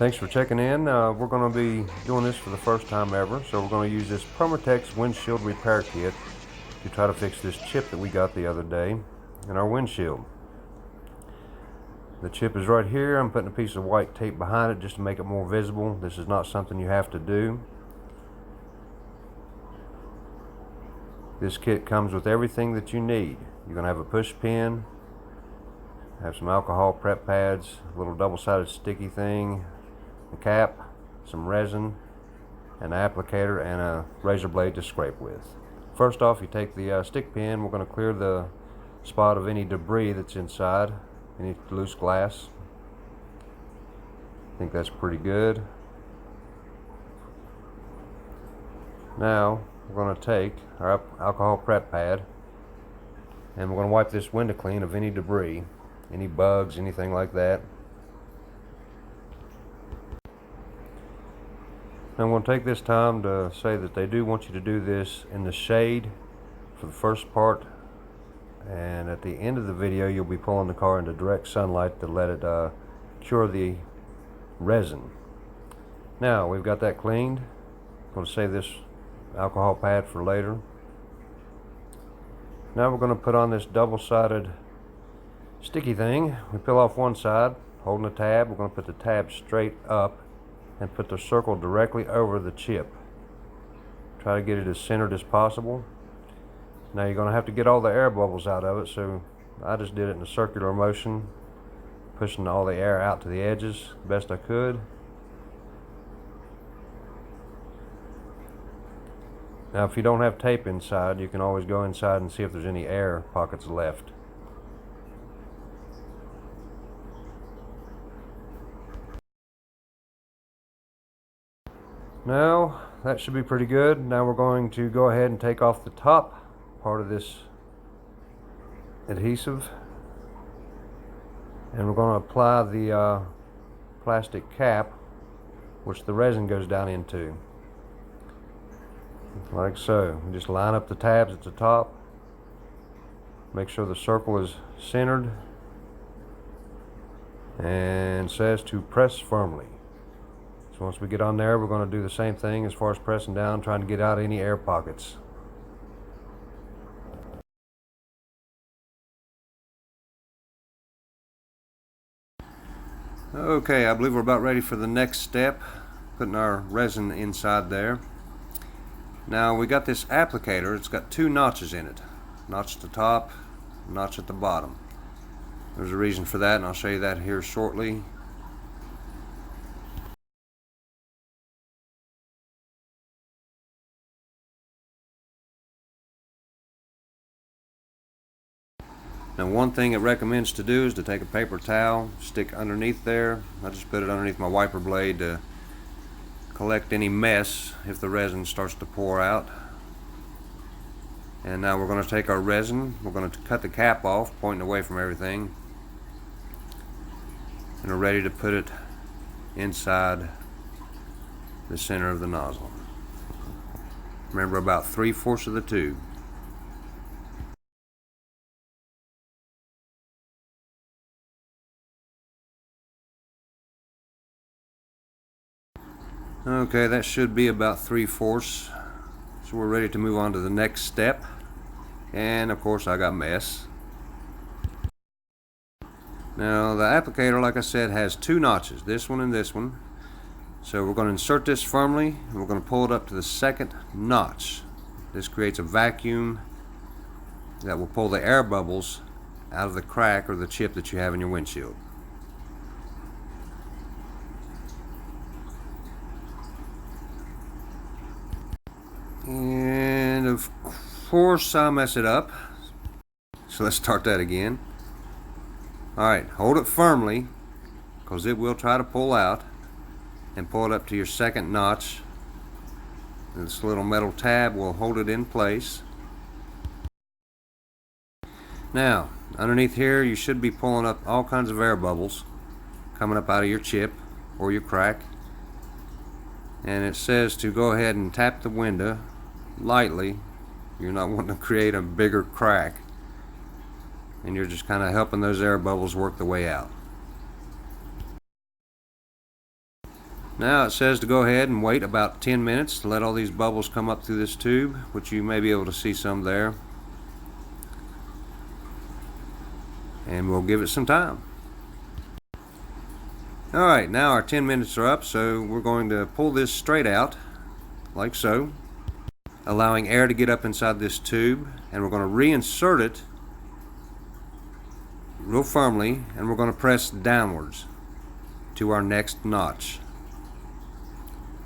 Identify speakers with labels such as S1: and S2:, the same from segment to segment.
S1: Thanks for checking in. We're going to be doing this for the first time ever, so we're going to use this Permatex windshield repair kit to try to fix this chip that we got the other day in our windshield. The chip is right here. I'm putting a piece of white tape behind it just to make it more visible. This is not something you have to do. This kit comes with everything that you need. You're going to have a push pin, have some alcohol prep pads, a little double-sided sticky thing, a cap, some resin, an applicator, and a razor blade to scrape with. First off, you take the stick pin. We're going to clear the spot of any debris that's inside, any loose glass. I think that's pretty good. Now we're going to take our alcohol prep pad and we're going to wipe this window clean of any debris, any bugs, anything like that. I'm going to take this time to say that they do want you to do this in the shade for the first part, and at the end of the video you'll be pulling the car into direct sunlight to let it cure the resin. Now we've got that cleaned. I'm going to save this alcohol pad for later. Now we're going to put on this double-sided sticky thing. We peel off one side, holding the tab. We're going to put the tab straight up and put the circle directly over the chip. Try to get it as centered as possible. Now you're going to have to get all the air bubbles out of it, so I just did it in a circular motion, pushing all the air out to the edges best I could. Now if you don't have tape inside, you can always go inside and see if there's any air pockets left. Now that should be pretty good. Now we're going to go ahead and take off the top part of this adhesive, and we're going to apply the plastic cap which the resin goes down into, like so. We just line up the tabs at the top, make sure the circle is centered, and says to press firmly. Once we get on there, we're going to do the same thing as far as pressing down, trying to get out any air pockets. Okay, I believe we're about ready for the next step, putting our resin inside there. Now we got this applicator. It's got two notches in it, notch at the top, notch at the bottom. There's a reason for that, and I'll show you that here shortly. Now one thing it recommends to do is to take a paper towel, stick underneath there. I just put it underneath my wiper blade to collect any mess if the resin starts to pour out. And now we're going to take our resin, we're going to cut the cap off, pointing away from everything, and we're ready to put it inside the center of the nozzle. Remember, about 3/4 of the tube. Okay, that should be about 3/4. So we're ready to move on to the next step. And of course I got mess. Now the applicator, like I said, has two notches, this one and this one. So we're going to insert this firmly and we're going to pull it up to the second notch. This creates a vacuum that will pull the air bubbles out of the crack or the chip that you have in your windshield. And of course I mess it up, so let's start that again. Alright, hold it firmly because it will try to pull out, and pull it up to your second notch. And this little metal tab will hold it in place. Now underneath here you should be pulling up all kinds of air bubbles coming up out of your chip or your crack, and it says to go ahead and tap the window lightly. You're not wanting to create a bigger crack, and you're just kind of helping those air bubbles work the way out. Now it says to go ahead and wait about 10 minutes to let all these bubbles come up through this tube, which you may be able to see some there. And we'll give it some time. Alright, now our 10 minutes are up, so we're going to pull this straight out, like so, allowing air to get up inside this tube, and we're going to reinsert it real firmly, and we're going to press downwards to our next notch.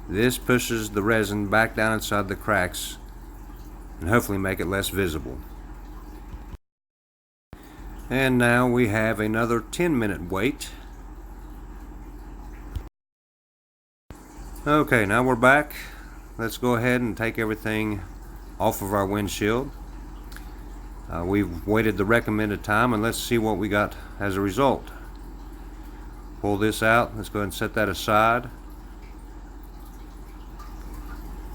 S1: This pushes the resin back down inside the cracks and hopefully make it less visible. And now we have another 10-minute wait. Okay, now we're back. Let's go ahead and take everything off of our windshield. We've waited the recommended time, and let's see what we got as a result. Pull this out. Let's go ahead and set that aside.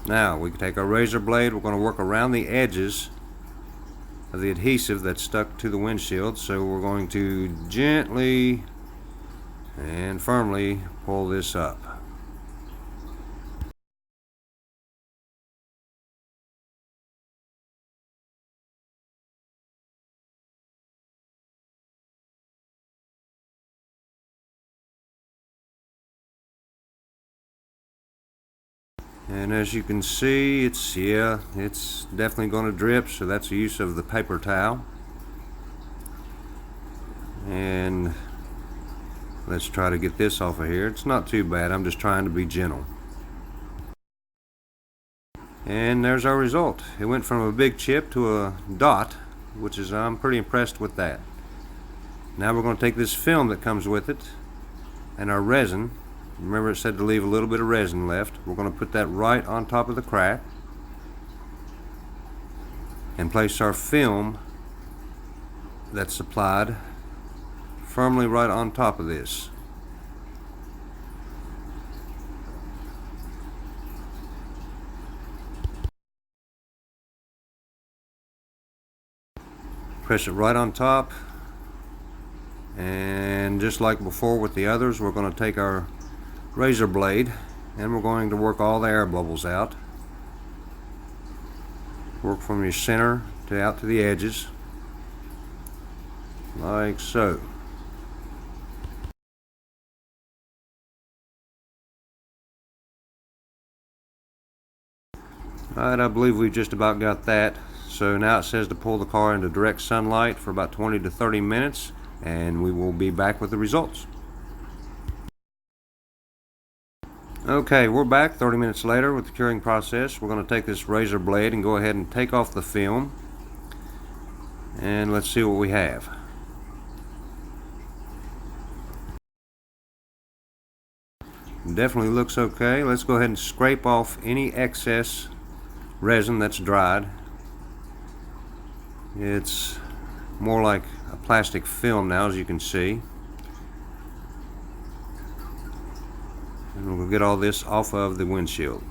S1: Now we can take our razor blade. We're going to work around the edges of the adhesive that's stuck to the windshield. So we're going to gently and firmly pull this up. And as you can see, it's definitely going to drip, so that's the use of the paper towel. And let's try to get this off of here. It's not too bad, I'm just trying to be gentle. And there's our result. It went from a big chip to a dot, which is, I'm pretty impressed with that. Now we're going to take this film that comes with it and our resin. Remember, it said to leave a little bit of resin left. We're going to put that right on top of the crack and place our film that's supplied firmly right on top of this. Press it right on top, and just like before with the others, we're going to take our razor blade and we're going to work all the air bubbles out. Work from your center to out to the edges, like so. Alright, I believe we've just about got that. So now it says to pull the car into direct sunlight for about 20 to 30 minutes, and we will be back with the results. Okay, we're back 30 minutes later with the curing process. We're going to take this razor blade and go ahead and take off the film, and let's see what we have. Definitely looks okay. Let's go ahead and scrape off any excess resin that's dried. It's more like a plastic film now, as you can see. And we'll get all this off of the windshield.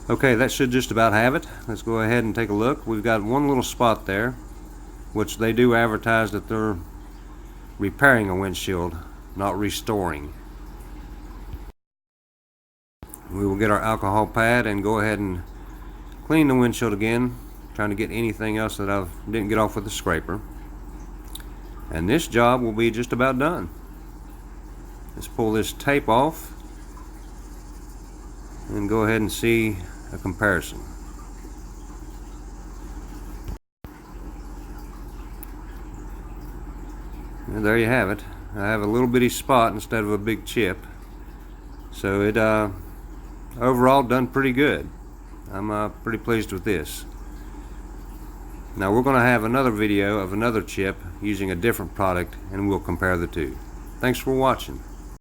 S1: Okay, that should just about have it. Let's go ahead and take a look. We've got one little spot there, which they do advertise that they're repairing a windshield, not restoring. We will get our alcohol pad and go ahead and clean the windshield again, trying to get anything else that I didn't get off with the scraper. And this job will be just about done. Let's pull this tape off and go ahead and see a comparison. And there you have it. I have a little bitty spot instead of a big chip, so it overall done pretty good. I'm pretty pleased with this. Now we're going to have another video of another chip using a different product, and we'll compare the two. Thanks for watching.